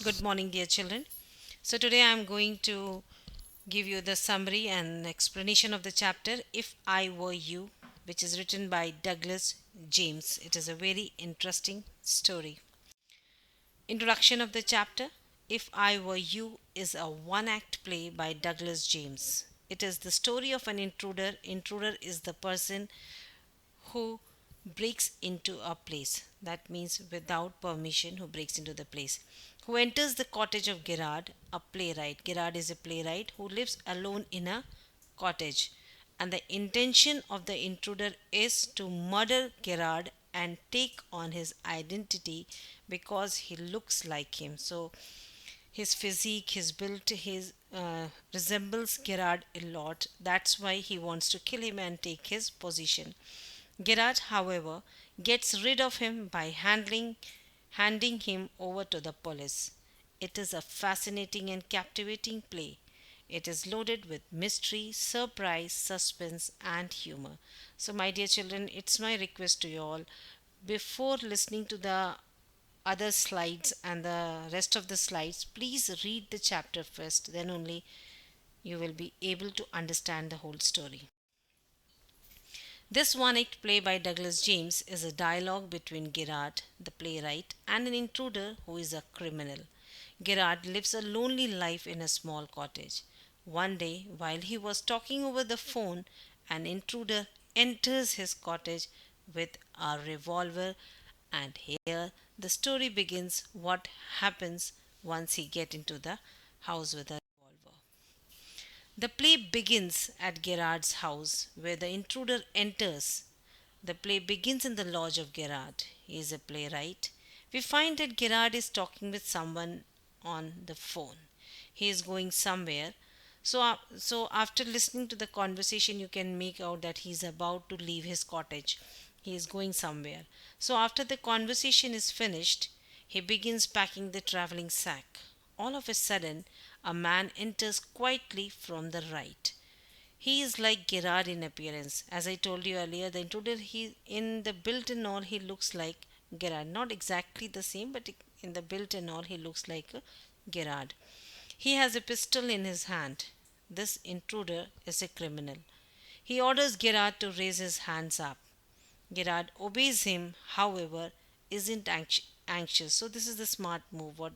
Good morning, dear children. So, today I am going to give you the summary and explanation of the chapter If I Were You, which is written by Douglas James. It is a very interesting story. Introduction of the chapter If I Were You is a one act play by Douglas James. It is the story of an intruder. Intruder is the person who breaks into a place. That means without permission, who breaks into the place. Who enters the cottage of Gerard, a playwright. Gerard is a playwright who lives alone in a cottage. And the intention of the intruder is to murder Gerard and take on his identity because he looks like him. So his physique, his build, his resembles Gerard a lot. That's why he wants to kill him and take his position. Gerard, however, gets rid of him by handing him over to the police. It is a fascinating and captivating play. It is loaded with mystery, surprise, suspense, and humor. So, my dear children, it's my request to you all before listening to the other slides and the rest of the slides, please read the chapter first, then only you will be able to understand the whole story. This one act play by Douglas James is a dialogue between Gerard, the playwright, and an intruder who is a criminal. Gerard lives a lonely life in a small cottage. One day, while he was talking over the phone, an intruder enters his cottage with a revolver, and here the story begins what happens once he get into the house with a revolver. The play begins at Gerard's house, where the intruder enters. The play begins in the lodge of Gerard. He is a playwright. We find that Gerard is talking with someone on the phone. He is going somewhere. So after listening to the conversation, you can make out that he is about to leave his cottage. He is going somewhere. So after the conversation is finished, he begins packing the traveling sack. All of a sudden, a man enters quietly from the right. He is like Gerard in appearance. As I told you earlier, the intruder, he in the build and all he looks like Gerard. Not exactly the same, but in the build and all he looks like a Gerard. He has a pistol in his hand. This intruder is a criminal. He orders Gerard to raise his hands up. Gerard obeys him, however, isn't anxious. So this is the smart move. What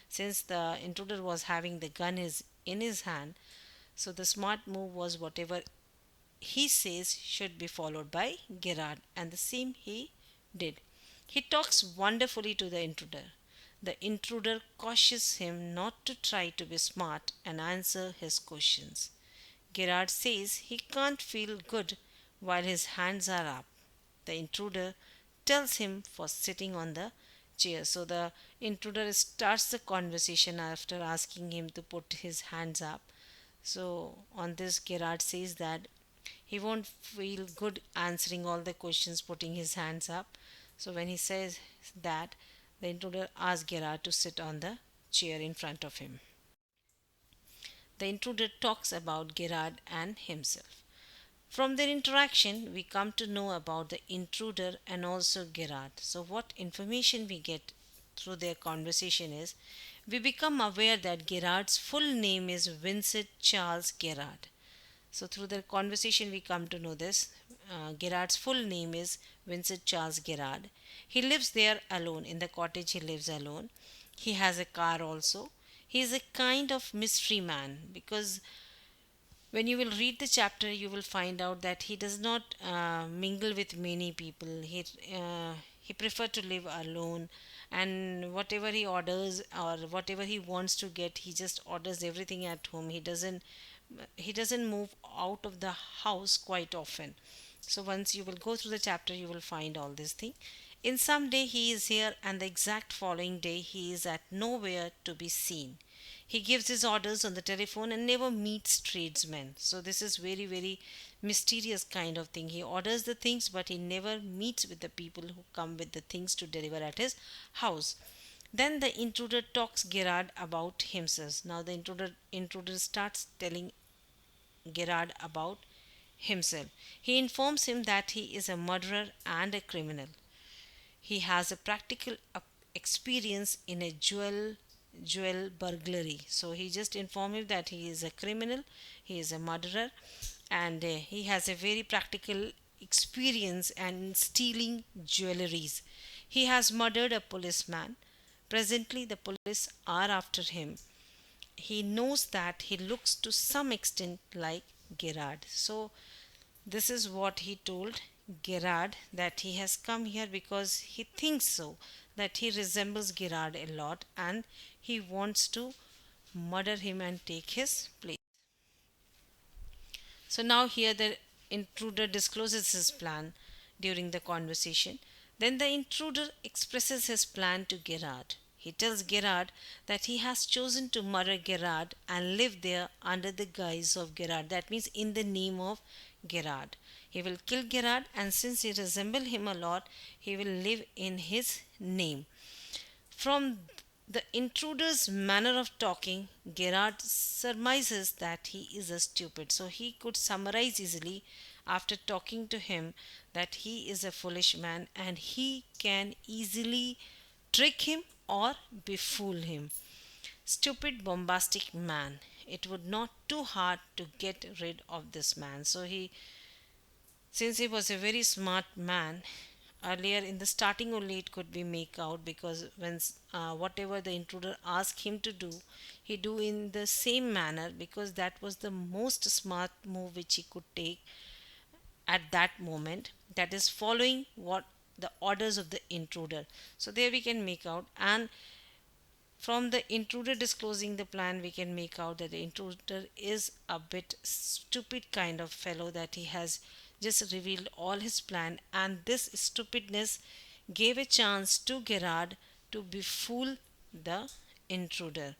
since the intruder was having the gun is in his hand, so the smart move was whatever he says should be followed by Gerard, and the same he did. He talks wonderfully to the intruder. The intruder cautions him not to try to be smart and answer his questions. Gerard says he can't feel good while his hands are up. The intruder tells him for sitting on the chair. So the intruder starts the conversation after asking him to put his hands up. So on this, Gerard says that he won't feel good answering all the questions, putting his hands up. So when he says that, the intruder asks Gerard to sit on the chair in front of him. The intruder talks about Gerard and himself. From their interaction, we come to know about the intruder and also Gerard. So, what information we get through their conversation is we become aware that Gerard's full name is Vincent Charles Gerard. So, through their conversation, we come to know this. Gerard's full name is Vincent Charles Gerard. He lives there alone. In the cottage, he lives alone. He has a car also. He is a kind of mystery man because when you will read the chapter you will find out that he does not mingle with many people. He prefer to live alone, and whatever he orders or whatever he wants to get, he just orders everything at home. He doesn't move out of the house quite often. So once you will go through the chapter you will find all this thing. In some day he is here, and the exact following day he is at nowhere to be seen. He gives his orders on the telephone and never meets tradesmen. So this is very, very mysterious kind of thing. He orders the things, but he never meets with the people who come with the things to deliver at his house. Then the intruder talks Gerard about himself. Now the intruder starts telling Gerard about himself. He informs him that he is a murderer and a criminal. He has a practical experience in a jewel jewel burglary. So he just informed him that he is a criminal, he is a murderer, and he has a very practical experience and stealing jewelries. He has murdered a policeman. Presently, the police are after him. He knows that he looks to some extent like Gerard. So this is what he told Gerard, that he has come here because he thinks so, that he resembles Gerard a lot and he wants to murder him and take his place. So now here the intruder discloses his plan during the conversation. Then the intruder expresses his plan to Gerard. He tells Gerard that he has chosen to murder Gerard and live there under the guise of Gerard. That means in the name of Gerard. He will kill Gerard, and since he resembles him a lot, he will live in his name. From the intruder's manner of talking, Gerard surmises that he is a stupid. So he could summarize easily after talking to him that he is a foolish man and he can easily trick him or befool him. Stupid, bombastic man. It would not too hard to get rid of this man. So he, since he was a very smart man, earlier in the starting only it could be make out, because when whatever the intruder asked him to do, he do in the same manner, because that was the most smart move which he could take at that moment, that is following what the orders of the intruder. So there we can make out, and from the intruder disclosing the plan, we can make out that the intruder is a bit stupid kind of fellow, that he has just revealed all his plan, and this stupidness gave a chance to Gerard to befool the intruder.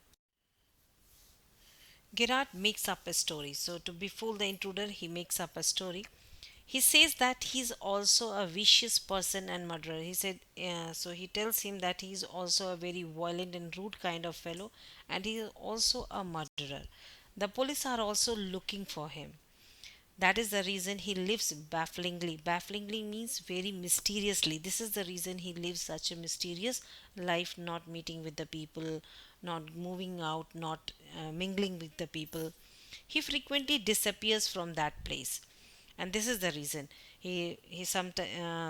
Gerard makes up a story. So, to befool the intruder, he makes up a story. He says that he's also a vicious person and murderer. He said, so he tells him that he's also a very violent and rude kind of fellow, and he is also a murderer. The police are also looking for him. That is the reason he lives bafflingly. Bafflingly means very mysteriously. This is the reason he lives such a mysterious life, not meeting with the people, not moving out, not mingling with the people. He frequently disappears from that place, and this is the reason.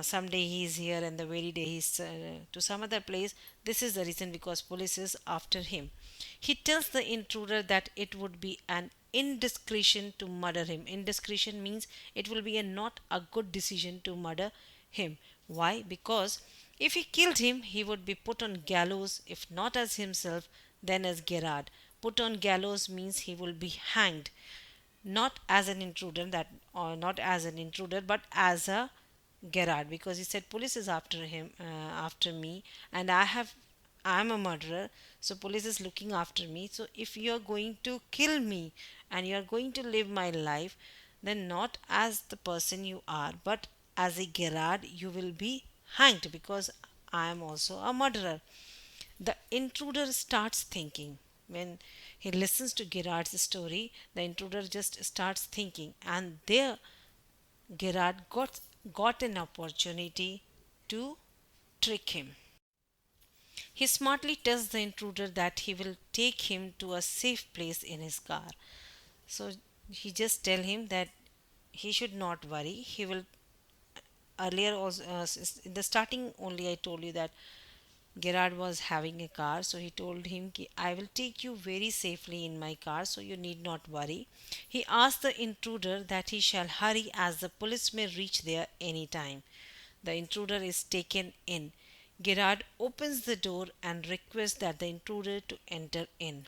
Someday he is here, and the very day he's to some other place. This is the reason, because police is after him. He tells the intruder that it would be an indiscretion to murder him. Indiscretion means it will be a not a good decision to murder him. Why? Because if he killed him, he would be put on gallows, if not as himself, then as Gerard. Put on gallows means he will be hanged, not as an intruder, that or not as an intruder, but as a Gerard, because he said police is after him, after me, and I'm a murderer, so police is looking after me. So if you are going to kill me and you are going to live my life, then not as the person you are, but as a Gerard, you will be hanged, because I am also a murderer. The intruder starts thinking. When he listens to Gerard's story, the intruder just starts thinking, and there Gerard got an opportunity to trick him. He smartly tells the intruder that he will take him to a safe place in his car. So he just tell him that he should not worry. He will, earlier also in the starting only I told you that Gerard was having a car, so he told him, "Ki, I will take you very safely in my car, so you need not worry." He asked the intruder that he shall hurry, as the police may reach there any time. The intruder is taken in. Gerard opens the door and requests that the intruder to enter in.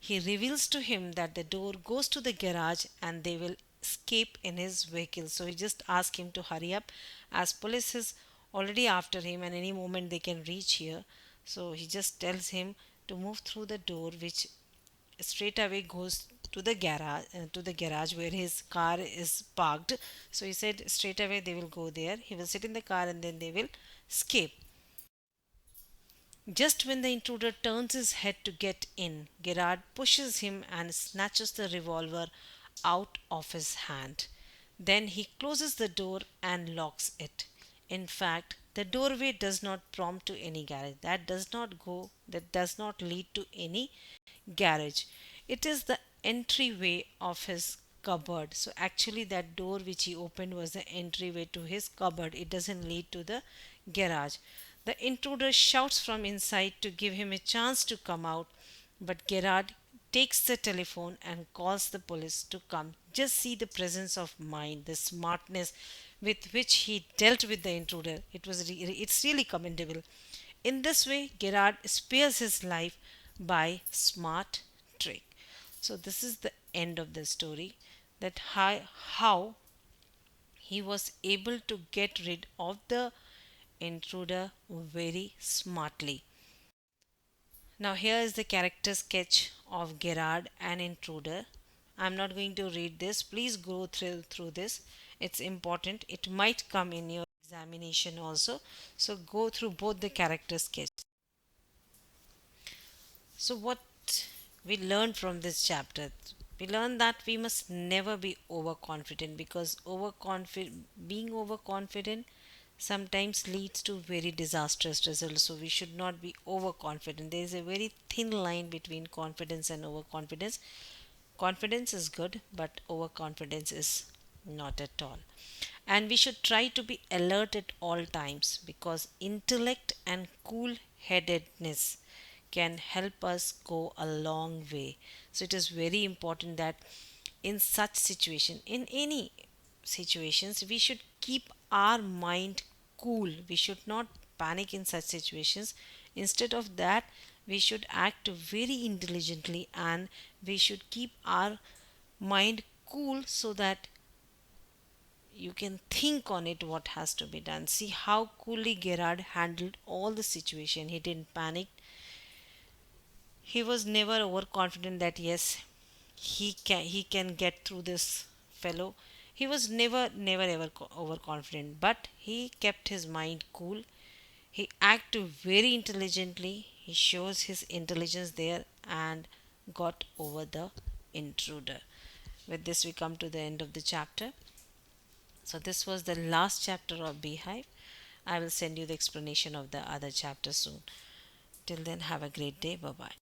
He reveals to him that the door goes to the garage and they will escape in his vehicle. So he just asks him to hurry up, as police is already after him and any moment they can reach here. So he just tells him to move through the door, which straight away goes to the garage where his car is parked. So he said straight away they will go there. He will sit in the car and then they will escape. Just when the intruder turns his head to get in, Gerard pushes him and snatches the revolver out of his hand. Then he closes the door and locks it. In fact, the doorway does not prompt to any garage. That does not lead to any garage. It is the entryway of his cupboard. So actually that door which he opened was the entryway to his cupboard. It doesn't lead to the garage. The intruder shouts from inside to give him a chance to come out, but Gerard takes the telephone and calls the police to come. Just see the presence of mind, the smartness with which he dealt with the intruder. It's really commendable. In this way, Gerard spares his life by smart trick. So this is the end of the story. That how he was able to get rid of the intruder very smartly. Now, here is the character sketch of Gerard and Intruder. I'm not going to read this. Please go through this. It's important. It might come in your examination also. So, go through both the character sketch. So, what we learned from this chapter? We learned that we must never be overconfident because being overconfident sometimes leads to very disastrous results. So we should not be overconfident. There is a very thin line between confidence and overconfidence. Confidence is good, but overconfidence is not at all. And we should try to be alert at all times because intellect and cool headedness can help us go a long way. So it is very important that in such situation, in any situations, we should keep our mind cool. We should not panic in such situations. Instead of that, we should act very intelligently and we should keep our mind cool so that you can think on it what has to be done. See how coolly Gerard handled all the situation. He didn't panic. He was never overconfident that yes, he can get through this fellow. He was never ever overconfident, but he kept his mind cool. He acted very intelligently. He shows his intelligence there and got over the intruder. With this, we come to the end of the chapter. So, this was the last chapter of Beehive. I will send you the explanation of the other chapter soon. Till then, have a great day. Bye bye.